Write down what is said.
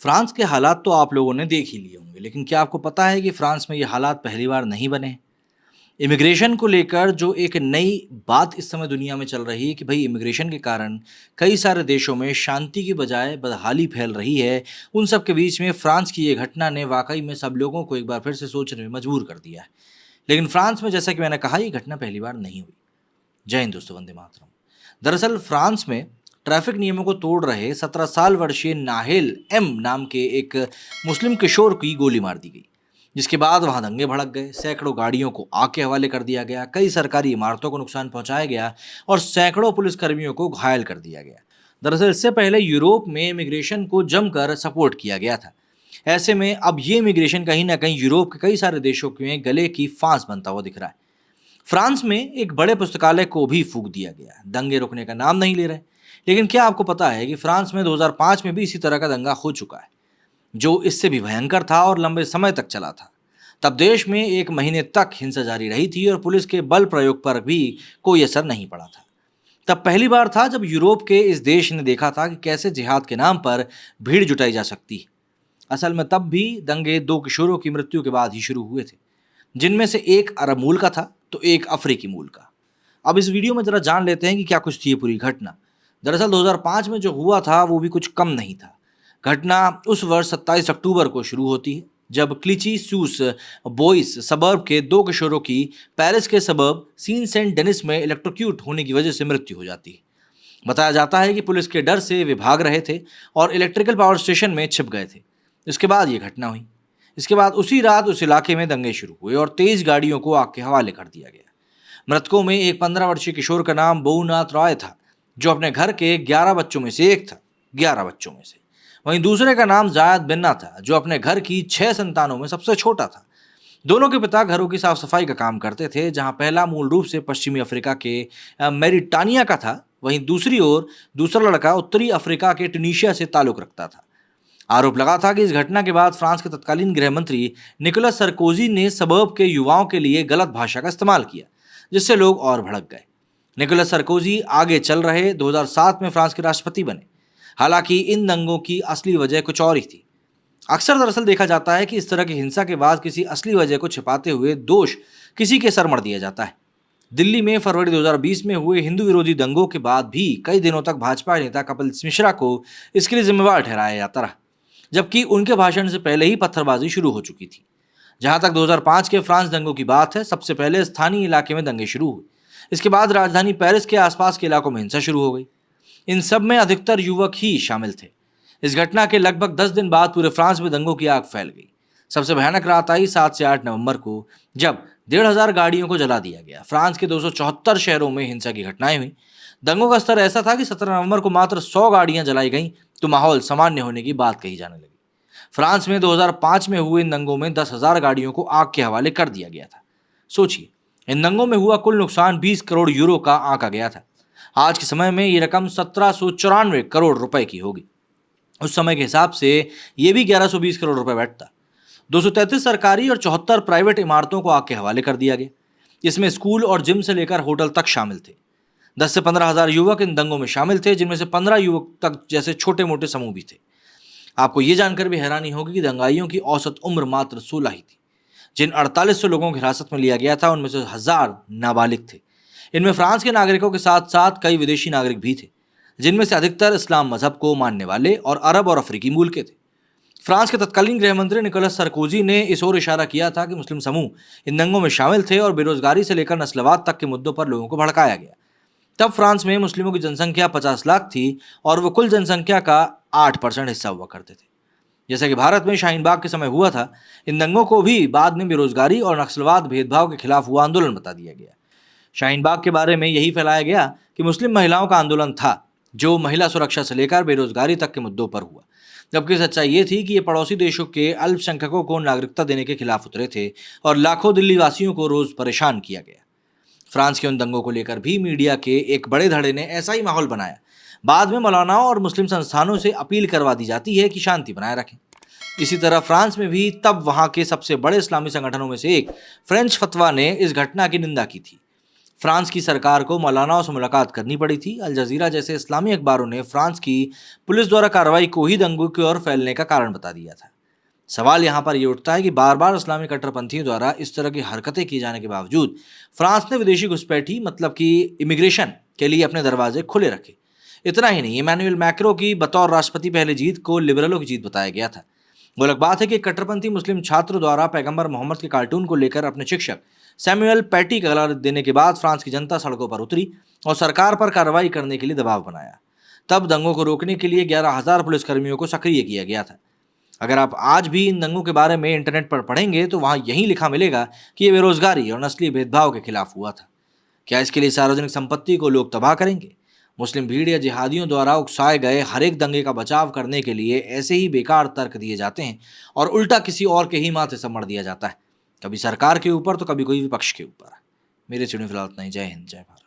France के हालात तो आप लोगों ने देख ही लिए होंगे, लेकिन क्या आपको पता है कि फ्रांस में ये हालात पहली बार नहीं बने हैं? इमिग्रेशन को लेकर जो एक नई बात इस समय दुनिया में चल रही है कि भाई इमिग्रेशन के कारण कई सारे देशों में शांति की बजाय बदहाली फैल रही है। उन सब के बीच में फ्रांस की ये घटना ने वाकई में सब लोगों को एक बार फिर से सोचने में मजबूर कर दिया है। लेकिन फ्रांस में जैसा कि मैंने कहा, ये घटना पहली बार नहीं हुई। जय हिंद दोस्तों, वंदे मातरम। दरअसल फ्रांस में ट्रैफिक नियमों को तोड़ रहे 17 साल वर्षीय नाहिल एम नाम के एक मुस्लिम किशोर की गोली मार दी गई, जिसके बाद वहां दंगे भड़क गए। सैकड़ों गाड़ियों को आग के हवाले कर दिया गया, कई सरकारी इमारतों को नुकसान पहुंचाया गया और सैकड़ों पुलिसकर्मियों को घायल कर दिया गया। दरअसल इससे पहले यूरोप में इमिग्रेशन को जमकर सपोर्ट किया गया था। ऐसे में अब ये इमिग्रेशन कहीं ना कहीं यूरोप के कई सारे देशों में गले की फांस बनता हुआ दिख रहा है। फ्रांस में एक बड़े पुस्तकालय को भी फूंक दिया गया। दंगे रुकने का नाम नहीं ले रहे। लेकिन क्या आपको पता है कि फ्रांस में 2005 में भी इसी तरह का दंगा हो चुका है, जो इससे भी भयंकर था और लंबे समय तक चला था। तब देश में 1 महीने तक हिंसा जारी रही थी और पुलिस के बल प्रयोग पर भी कोई असर नहीं पड़ा था। तब पहली बार था जब यूरोप के इस देश ने देखा था कि कैसे जिहाद के नाम पर भीड़ जुटाई जा सकती है। असल में तब भी दंगे 2 किशोरों की मृत्यु के बाद ही शुरू हुए थे, जिनमें से एक अरब मूल का था तो एक अफ्रीकी मूल का। अब इस वीडियो में जरा जान लेते हैं कि क्या कुछ थी ये पूरी घटना। दरअसल 2005 में जो हुआ था वो भी कुछ कम नहीं था। घटना उस वर्ष 27 अक्टूबर को शुरू होती है, जब क्लिची सूस बोइस सबर्ब के 2 किशोरों की पेरिस के सबर्ब सीन सेंट डेनिस में इलेक्ट्रोक्यूट होने की वजह से मृत्यु हो जाती है। बताया जाता है कि पुलिस के डर से वे भाग रहे थे और इलेक्ट्रिकल पावर स्टेशन में छिप गए थे। इसके बाद ये घटना हुई। इसके बाद उसी रात उस इलाके में दंगे शुरू हुए और 23 गाड़ियों को आग के हवाले कर दिया गया। मृतकों में एक 15 वर्षीय किशोर का नाम बोउनाथ रॉय था, जो अपने घर के 11 बच्चों में से एक था। 11 बच्चों में से वहीं दूसरे का नाम जायद बिन्ना था, जो अपने घर की 6 संतानों में सबसे छोटा था। दोनों के पिता घरों की साफ सफाई का काम करते थे, जहां पहला मूल रूप से पश्चिमी अफ्रीका के मेरिटानिया का था, वहीं दूसरी ओर दूसरा लड़का उत्तरी अफ्रीका के ट्यूनीशिया से ताल्लुक रखता था। आरोप लगा था कि इस घटना के बाद फ्रांस के तत्कालीन गृह मंत्री निकोलस सरकोजी ने सबर्ब के युवाओं के लिए गलत भाषा का इस्तेमाल किया, जिससे लोग और भड़क गए। निकोलस सरकोजी आगे चल रहे 2007 में फ्रांस के राष्ट्रपति बने। हालांकि इन दंगों की असली वजह कुछ और ही थी। अक्सर दरअसल देखा जाता है कि इस तरह की हिंसा के बाद किसी असली वजह को छिपाते हुए दोष किसी के सर मढ़ दिया जाता है। दिल्ली में फरवरी 2020 में हुए हिंदू विरोधी दंगों के बाद भी कई दिनों तक भाजपा नेता कपिल मिश्रा को इसके लिए जिम्मेवार ठहराया जाता रहा, जबकि उनके भाषण से पहले ही पत्थरबाजी शुरू हो चुकी थी। जहां तक 2005 के फ्रांस दंगों की बात है, सबसे पहले स्थानीय इलाके में दंगे शुरू हुए। इसके बाद राजधानी पेरिस के आसपास के इलाकों में हिंसा शुरू हो गई। इन सब में अधिकतर युवक ही शामिल थे। इस घटना के लगभग 10 दिन बाद पूरे फ्रांस में दंगों की आग फैल गई। सबसे भयानक रात आई 7 से 8 नवंबर को, जब 1,500 गाड़ियों को जला दिया गया। फ्रांस के 274 शहरों में हिंसा की घटनाएं हुई। दंगों का स्तर ऐसा था कि 17 नवंबर को मात्र 100 गाड़ियां जलाई गईं तो माहौल सामान्य होने की बात कही जाने लगी। फ्रांस में 2005 में हुए इन दंगों में 10,000 गाड़ियों को आग के हवाले कर दिया गया था। सोचिए, इन दंगों में हुआ कुल नुकसान 20 करोड़ यूरो का आंका गया था। आज के समय में ये रकम 1794 करोड़ रुपए की होगी। उस समय के हिसाब से ये भी 1120 करोड़ रुपए बैठता। 233 सरकारी और 74 प्राइवेट इमारतों को आग के हवाले कर दिया गया। इसमें स्कूल और जिम से लेकर होटल तक शामिल थे। 10 से 15,000 युवक इन दंगों में शामिल थे, जिनमें से 15 युवक तक जैसे छोटे मोटे समूह भी थे। आपको ये जानकर भी हैरानी होगी कि दंगाइयों की औसत उम्र मात्र 16 ही थी। जिन 4800 लोगों को हिरासत में लिया गया था, उनमें से 1000 नाबालिग थे। इनमें फ्रांस के नागरिकों के साथ साथ कई विदेशी नागरिक भी थे, जिनमें से अधिकतर इस्लाम मजहब को मानने वाले और अरब और अफ्रीकी मूल के थे। फ्रांस के तत्कालीन गृह मंत्री निकोलस सरकोजी ने इस ओर इशारा किया था कि मुस्लिम समूह इन दंगों में शामिल थे और बेरोजगारी से लेकर नस्लवाद तक के मुद्दों पर लोगों को भड़काया गया। तब फ्रांस में मुस्लिमों की जनसंख्या 50 लाख थी और वो कुल जनसंख्या का 8% हिस्सा हुआ करते थे। जैसा कि भारत में शाहीन बाग के समय हुआ था, इन दंगों को भी बाद में बेरोजगारी और नक्सलवाद भेदभाव के खिलाफ हुआ आंदोलन बता दिया गया। शाहीन बाग के बारे में यही फैलाया गया कि मुस्लिम महिलाओं का आंदोलन था, जो महिला सुरक्षा से लेकर बेरोजगारी तक के मुद्दों पर हुआ। जबकि सच्चाई ये थी कि ये पड़ोसी देशों के अल्पसंख्यकों को नागरिकता देने के खिलाफ उतरे थे और लाखों दिल्ली वासियों को रोज परेशान किया गया। फ्रांस के उन दंगों को लेकर भी मीडिया के एक बड़े धड़े ने ऐसा ही माहौल बनाया। बाद में मौलानाओं और मुस्लिम संस्थानों से अपील करवा दी जाती है कि शांति बनाए रखें। इसी तरह फ्रांस में भी तब वहां के सबसे बड़े इस्लामी संगठनों में से एक फ्रेंच फतवा ने इस घटना की निंदा की थी। फ्रांस की सरकार को मौलानाओं से मुलाकात करनी पड़ी थी। अल जजीरा जैसे इस्लामी अखबारों ने फ्रांस की पुलिस द्वारा कार्रवाई को ही दंगों की ओर फैलने का कारण बता दिया था। सवाल यहाँ पर ये उठता है कि बार बार इस्लामी कट्टरपंथियों द्वारा इस तरह की हरकतें की जाने के बावजूद फ्रांस ने विदेशी घुसपैठी मतलब कि इमिग्रेशन के लिए अपने दरवाजे खुले रखे। इतना ही नहीं, इमैनुअल मैक्रो की बतौर राष्ट्रपति पहली जीत को लिबरलों की जीत बताया गया था। वो अलग बात है कि कट्टरपंथी मुस्लिम छात्र द्वारा पैगंबर मोहम्मद के कार्टून को लेकर अपने शिक्षक सैमुअल पैटी का गला देने के बाद फ्रांस की जनता सड़कों पर उतरी और सरकार पर कार्रवाई करने के लिए दबाव बनाया। तब दंगों को रोकने के लिए 11,000 पुलिसकर्मियों को सक्रिय किया गया था। अगर आप आज भी इन दंगों के बारे में इंटरनेट पर पढ़ेंगे तो वहां यही लिखा मिलेगा कि यह बेरोजगारी और नस्ली भेदभाव के खिलाफ हुआ था। क्या इसके लिए सार्वजनिक संपत्ति को लोग तबाह करेंगे? मुस्लिम भीड़ या जिहादियों द्वारा उकसाए गए हर एक दंगे का बचाव करने के लिए ऐसे ही बेकार तर्क दिए जाते हैं और उल्टा किसी और के ही माथे से मढ़ दिया जाता है, कभी सरकार के ऊपर तो कभी कोई विपक्ष के ऊपर। मेरे चुने फिलहाल इतना ही। जय हिंद, जय भारत।